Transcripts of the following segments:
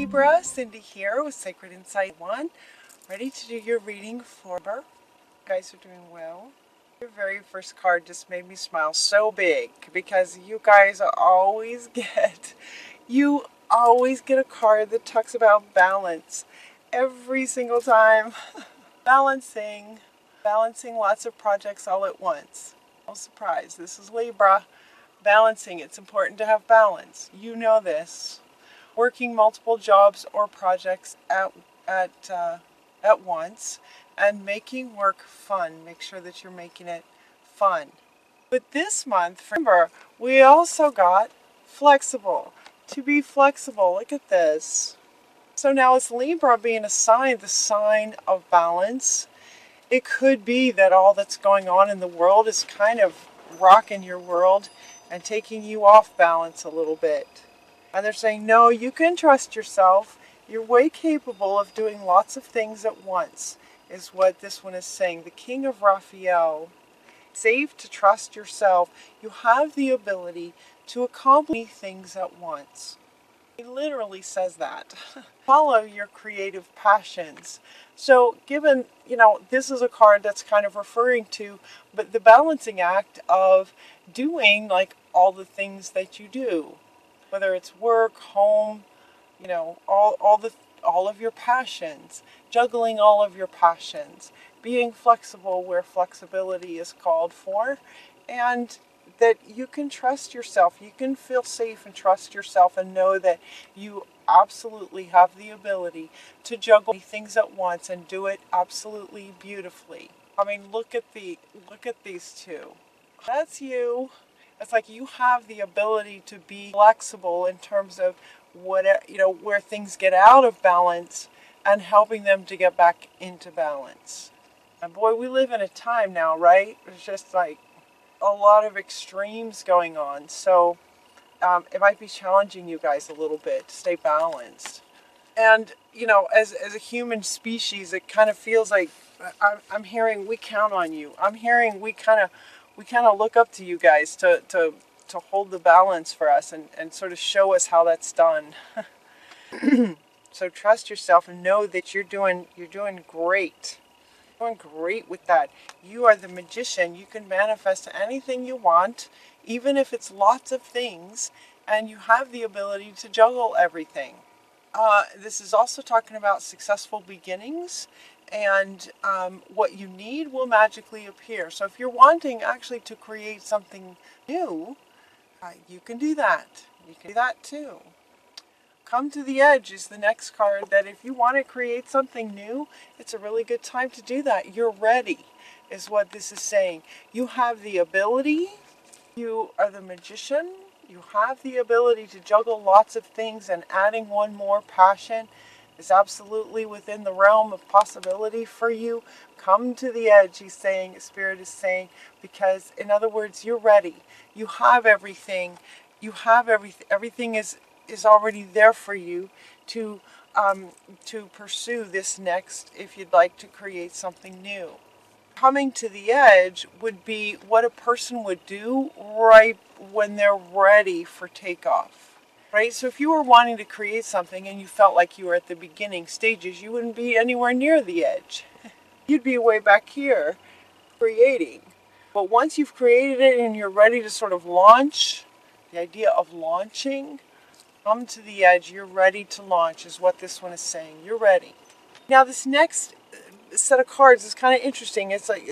Libra, Cindy here with Sacred Insight 1, ready to do your reading for Libra. You guys are doing well. Your very first card just made me smile so big because you guys you always get a card that talks about balance every single time. Balancing lots of projects all at once. No surprise, this is Libra. Balancing, it's important to have balance. You know this. Working multiple jobs or projects at once and making work fun. Make sure that you're making it fun. But this month, remember, we also got flexible. To be flexible, look at this. So now it's Libra being assigned the sign of balance. It could be that all that's going on in the world is kind of rocking your world and taking you off balance a little bit. And they're saying, no, you can trust yourself. You're way capable of doing lots of things at once, is what this one is saying. The King of Raphael. Safe to trust yourself. You have the ability to accomplish things at once. He literally says that. Follow your creative passions. So given, this is a card that's kind of referring to, but the balancing act of doing like all the things that you do. Whether it's work, home, all of your passions, juggling all of your passions, being flexible where flexibility is called for, and that you can trust yourself. You can feel safe and trust yourself and know that you absolutely have the ability to juggle things at once and do it absolutely beautifully. I mean, look at these two. That's you. It's like you have the ability to be flexible in terms of where things get out of balance and helping them to get back into balance. And boy, we live in a time now, right? There's just like a lot of extremes going on. So it might be challenging you guys a little bit to stay balanced. And, as a human species, it kind of feels like I'm hearing we count on you. I'm hearing we kind of look up to you guys to hold the balance for us and sort of show us how that's done. So trust yourself and know that you're doing great. You're doing great with that. You are the magician. You can manifest anything you want, even if it's lots of things, and you have the ability to juggle everything. This is also talking about successful beginnings, and what you need will magically appear. So if you're wanting actually to create something new, you can do that. You can do that too. Come to the Edge is the next card that if you want to create something new, it's a really good time to do that. You're ready, is what this is saying. You have the ability. You are the magician. You have the ability to juggle lots of things, and adding one more passion is absolutely within the realm of possibility for you. Come to the edge, he's saying, Spirit is saying, because in other words, you're ready. You have everything. You have everything. Everything is already there for you to pursue this next if you'd like to create something new. Coming to the edge would be what a person would do right when they're ready for takeoff. Right? So if you were wanting to create something and you felt like you were at the beginning stages, you wouldn't be anywhere near the edge. You'd be way back here creating. But once you've created it and you're ready to sort of launch, the idea of launching, come to the edge, you're ready to launch is what this one is saying. You're ready. Now this next set of cards is kind of interesting. It's like,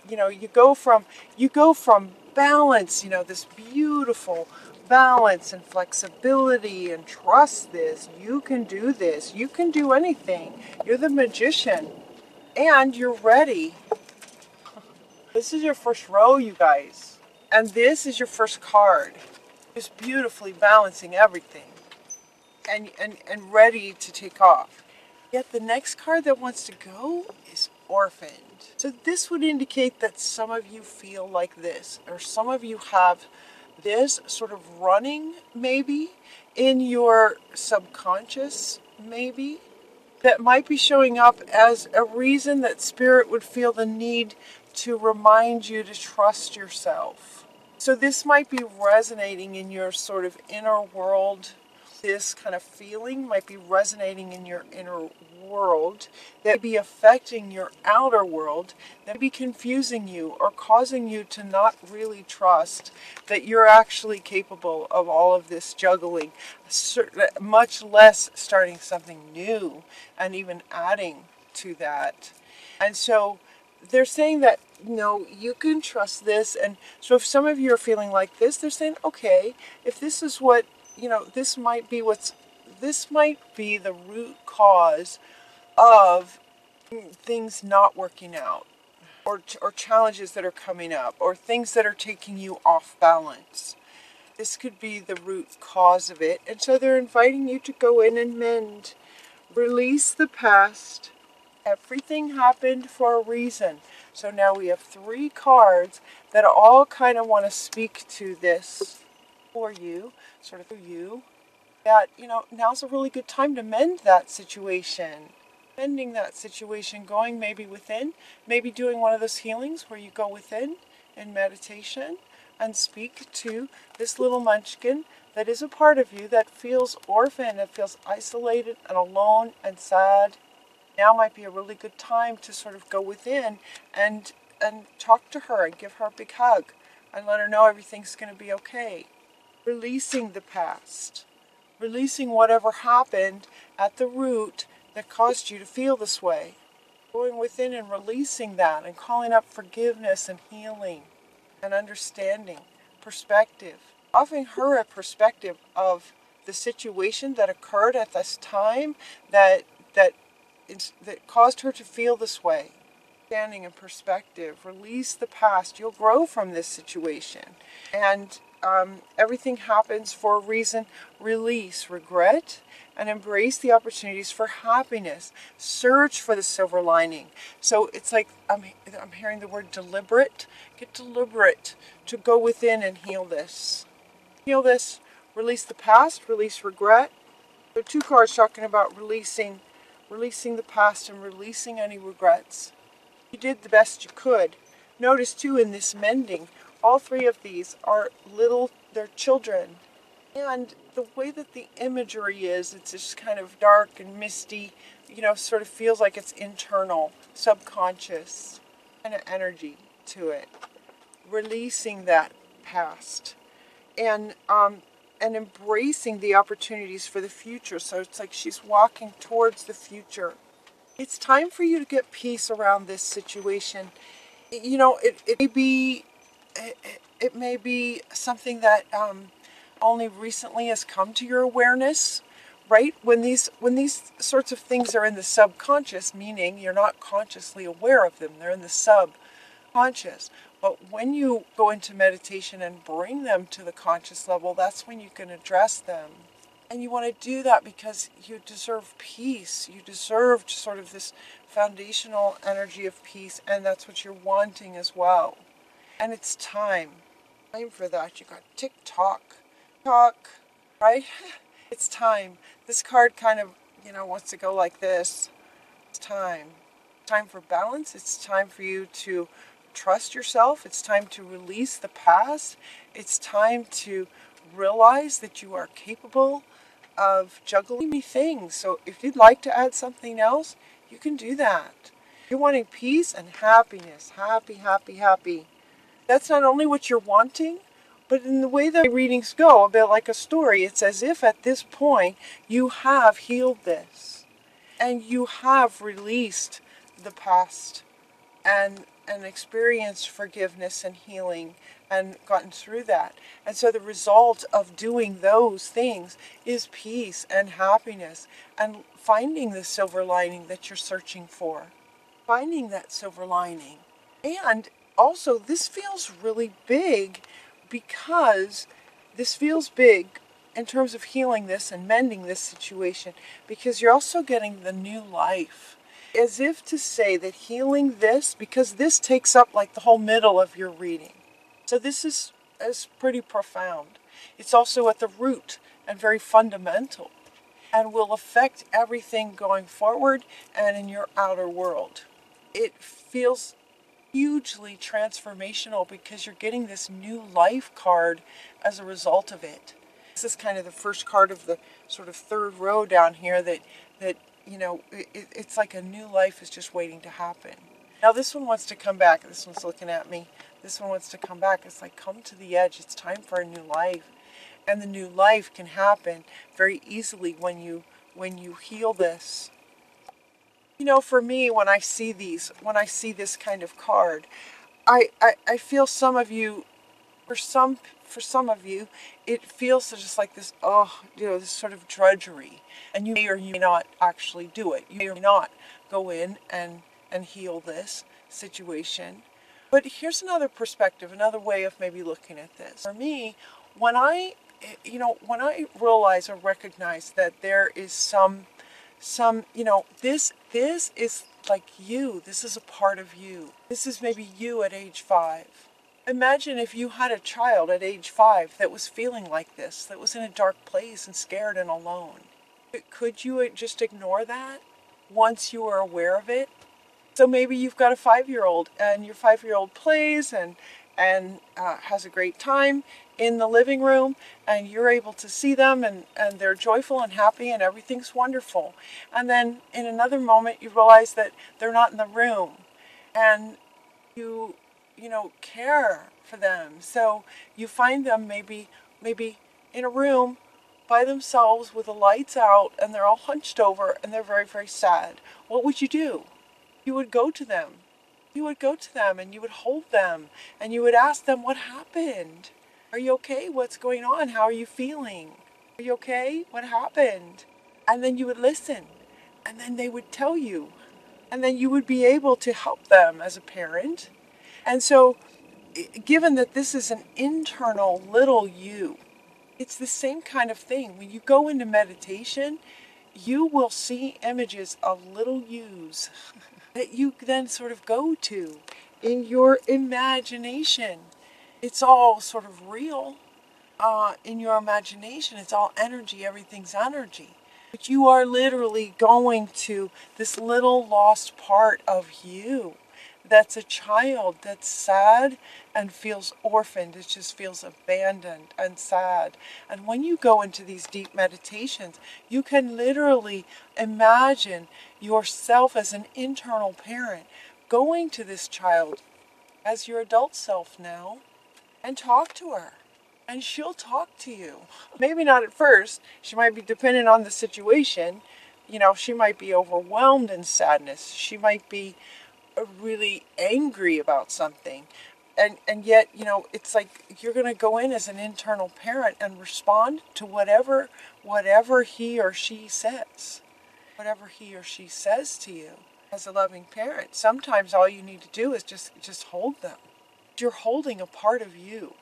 you go from balance, this beautiful balance and flexibility, and trust this. You can do this. You can do anything. You're the magician and you're ready. This is your first row, you guys. And this is your first card. Just beautifully balancing everything and ready to take off. Yet the next card that wants to go is orphaned. So this would indicate that some of you feel like this, or some of you have this sort of running maybe in your subconscious maybe, that might be showing up as a reason that Spirit would feel the need to remind you to trust yourself. So this might be resonating in your sort of inner world This kind of feeling might be resonating in your inner world, that may be affecting your outer world, that may be confusing you or causing you to not really trust that you're actually capable of all of this juggling, much less starting something new and even adding to that. And so they're saying that, no, you can trust this. And so if some of you are feeling like this, they're saying, okay, if this is what, this might be the root cause of things not working out, or challenges that are coming up, or things that are taking you off balance. This could be the root cause of it. And so they're inviting you to go in and mend. Release the past. Everything happened for a reason. So now we have 3 cards that all kind of want to speak to this for you, sort of for you, that, now's a really good time to mend that situation. Mending that situation, going maybe within, maybe doing one of those healings where you go within in meditation and speak to this little munchkin that is a part of you that feels orphaned, that feels isolated and alone and sad. Now might be a really good time to sort of go within and talk to her and give her a big hug and let her know everything's going to be okay. Releasing the past. Releasing whatever happened at the root that caused you to feel this way. Going within and releasing that and calling up forgiveness and healing and understanding, perspective. Offering her a perspective of the situation that occurred at this time that caused her to feel this way. Standing in perspective, release the past. You'll grow from this situation. And everything happens for a reason. Release regret and embrace the opportunities for happiness. Search for the silver lining. So it's like I'm hearing the word deliberate. Get deliberate to go within and heal this. Heal this. Release the past. Release regret. There are 2 cards talking about releasing the past and releasing any regrets. You did the best you could. Notice too in this mending, all 3 of these are they're children. And the way that the imagery is, it's just kind of dark and misty, sort of feels like it's internal, subconscious kind of energy to it. Releasing that past. And embracing the opportunities for the future. So it's like she's walking towards the future. It's time for you to get peace around this situation. It may be something that only recently has come to your awareness, right? When these sorts of things are in the subconscious, meaning you're not consciously aware of them, they're in the subconscious. But when you go into meditation and bring them to the conscious level, that's when you can address them. And you want to do that because you deserve peace. You deserve sort of this foundational energy of peace, and that's what you're wanting as well. And it's time for that. You got tick-tock, right? It's time. This card kind of, wants to go like this. It's time. Time for balance. It's time for you to trust yourself. It's time to release the past. It's time to realize that you are capable of juggling many things. So if you'd like to add something else, you can do that. You're wanting peace and happiness. Happy, happy, happy. That's not only what you're wanting, but in the way that readings go, a bit like a story, it's as if at this point you have healed this. And you have released the past and experienced forgiveness and healing and gotten through that. And so the result of doing those things is peace and happiness and finding the silver lining that you're searching for. Finding that silver lining. And also, this feels really big because this feels big in terms of healing this and mending this situation because you're also getting the new life. As if to say that healing this, because this takes up like the whole middle of your reading. So this is pretty profound. It's also at the root and very fundamental and will affect everything going forward and in your outer world. It feels hugely transformational because you're getting this new life card as a result of it. This is kind of the first card of the sort of third row down here that it's like a new life is just waiting to happen. Now this one wants to come back. This one's looking at me. This one wants to come back. It's like, come to the edge. It's time for a new life. And the new life can happen very easily when you heal this. For me, when I see this kind of card, I feel some of you, for some of you, it feels just like this, this sort of drudgery. And you may or you may not actually do it. You may or may not go in and heal this situation. But here's another perspective, another way of maybe looking at this. For me, when I realize or recognize that there is this is like you. This is a part of you. This is maybe you at age 5. Imagine if you had a child at age 5 that was feeling like this, that was in a dark place and scared and alone. Could you just ignore that once you are aware of it? So maybe you've got a 5-year-old and your 5-year-old plays and has a great time in the living room, and you're able to see them and they're joyful and happy and everything's wonderful. And then in another moment you realize that they're not in the room, and you care for them. So you find them maybe in a room by themselves with the lights out and they're all hunched over and they're very, very sad. What would you do? You would go to them. You would go to them and you would hold them and you would ask them, what happened? Are you okay? What's going on? How are you feeling? Are you okay? What happened? And then you would listen, and then they would tell you, and then you would be able to help them as a parent. And so, given that this is an internal little you, it's the same kind of thing. When you go into meditation, you will see images of little yous that you then sort of go to in your imagination. It's all sort of real in your imagination. It's all energy. Everything's energy. But you are literally going to this little lost part of you that's a child that's sad and feels orphaned. It just feels abandoned and sad. And when you go into these deep meditations, you can literally imagine yourself as an internal parent going to this child as your adult self now and talk to her. And she'll talk to you. Maybe not at first. She might be dependent on the situation. She might be overwhelmed in sadness. She might be really angry about something. And yet, it's like you're going to go in as an internal parent and respond to whatever he or she says. Whatever he or she says to you as a loving parent. Sometimes all you need to do is just hold them. You're holding a part of you.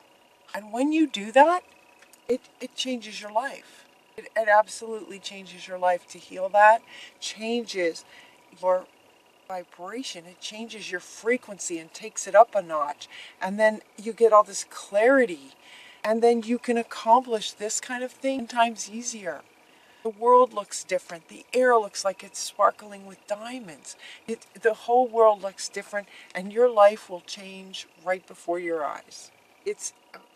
And when you do that, it changes your life. It absolutely changes your life. To heal that changes your vibration. It changes your frequency and takes it up a notch. And then you get all this clarity. And then you can accomplish this kind of thing 10 times easier. The world looks different. The air looks like it's sparkling with diamonds. The whole world looks different, and your life will change right before your eyes. It's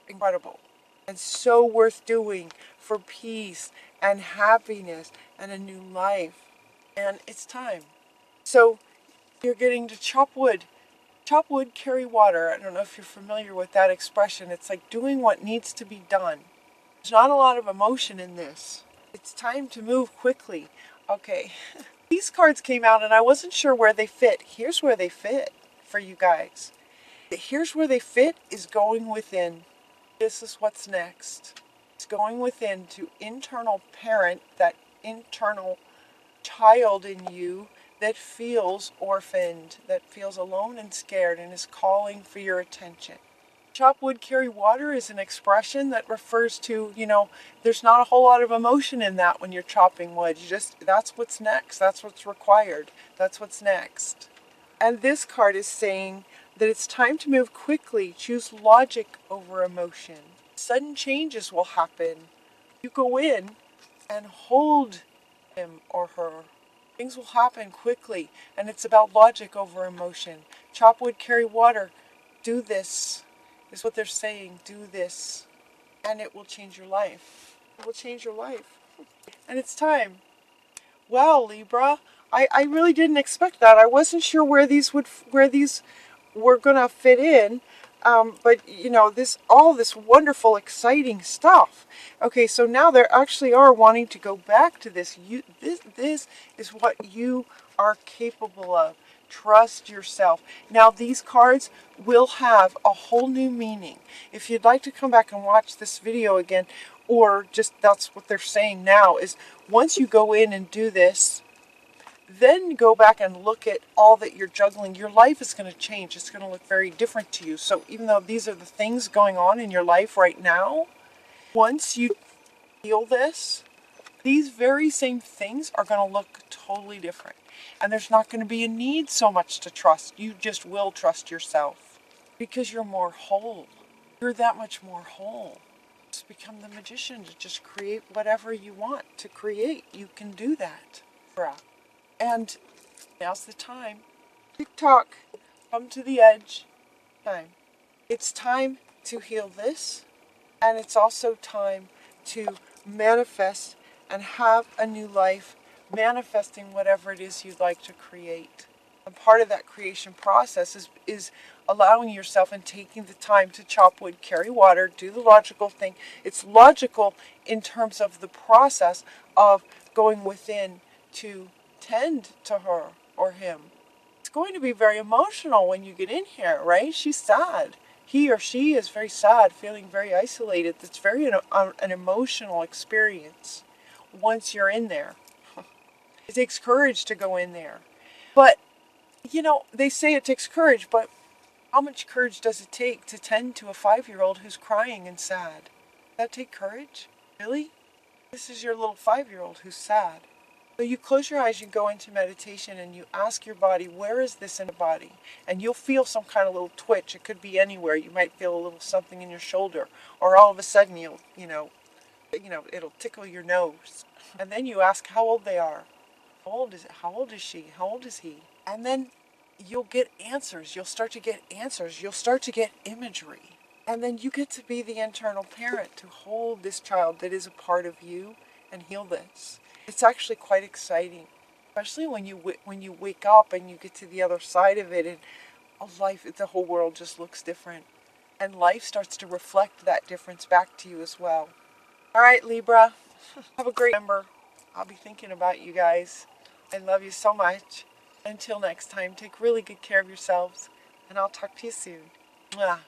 incredible and so worth doing for peace and happiness and a new life. And it's time. So you're getting to chop wood. Chop wood, carry water. I don't know if you're familiar with that expression. It's like doing what needs to be done. There's not a lot of emotion in this. It's time to move quickly. Okay. These cards came out and I wasn't sure where they fit. Here's where they fit for you guys. Here's where they fit is going within. This is what's next. It's going within to internal parent, that internal child in you that feels orphaned, that feels alone and scared and is calling for your attention. Chop wood, carry water is an expression that refers to, there's not a whole lot of emotion in that when you're chopping wood. That's what's next. That's what's required. That's what's next. And this card is saying that it's time to move quickly. Choose logic over emotion. Sudden changes will happen. You go in and hold him or her. Things will happen quickly, and it's about logic over emotion. Chop wood, carry water. Do this. Is what they're saying. Do this, and it will change your life. It will change your life. And it's time. Wow, Libra. I really didn't expect that. I wasn't sure where these were gonna fit in. But you know, all this wonderful, exciting stuff. Okay, so now they actually are wanting to go back to this. This is what you are capable of. Trust yourself. Now these cards will have a whole new meaning. If you'd like to come back and watch this video again, or just that's what they're saying now, is once you go in and do this, then go back and look at all that you're juggling. Your life is going to change. It's going to look very different to you. So even though these are the things going on in your life right now, once you feel this, these very same things are going to look totally different. And there's not going to be a need so much to trust. You just will trust yourself because you're more whole. You're that much more whole. Just become the magician to just create whatever you want to create. You can do that. And now's the time. Tick-tock. Come to the edge. Time. It's time to heal this. And it's also time to manifest and have a new life, manifesting whatever it is you'd like to create. And part of that creation process is allowing yourself and taking the time to chop wood, carry water, do the logical thing. It's logical in terms of the process of going within to tend to her or him. It's going to be very emotional when you get in here, right? She's sad. He or she is very sad, feeling very isolated. That's very an emotional experience once you're in there. It takes courage to go in there. But, you know, they say it takes courage, but how much courage does it take to tend to a 5-year-old who's crying and sad? Does that take courage? Really? This is your little 5-year-old who's sad. So you close your eyes, you go into meditation, and you ask your body, where is this in the body? And you'll feel some kind of little twitch. It could be anywhere. You might feel a little something in your shoulder, or all of a sudden it'll tickle your nose. And then you ask how old they are. How old is it? How old is she? How old is he? And then you'll get answers. You'll start to get answers. You'll start to get imagery. And then you get to be the internal parent to hold this child that is a part of you and heal this. It's actually quite exciting, especially when you wake up and you get to the other side of it, and the whole world just looks different, and life starts to reflect that difference back to you as well. All right, Libra, have a great November. I'll be thinking about you guys. I love you so much. Until next time, take really good care of yourselves, and I'll talk to you soon. Mwah.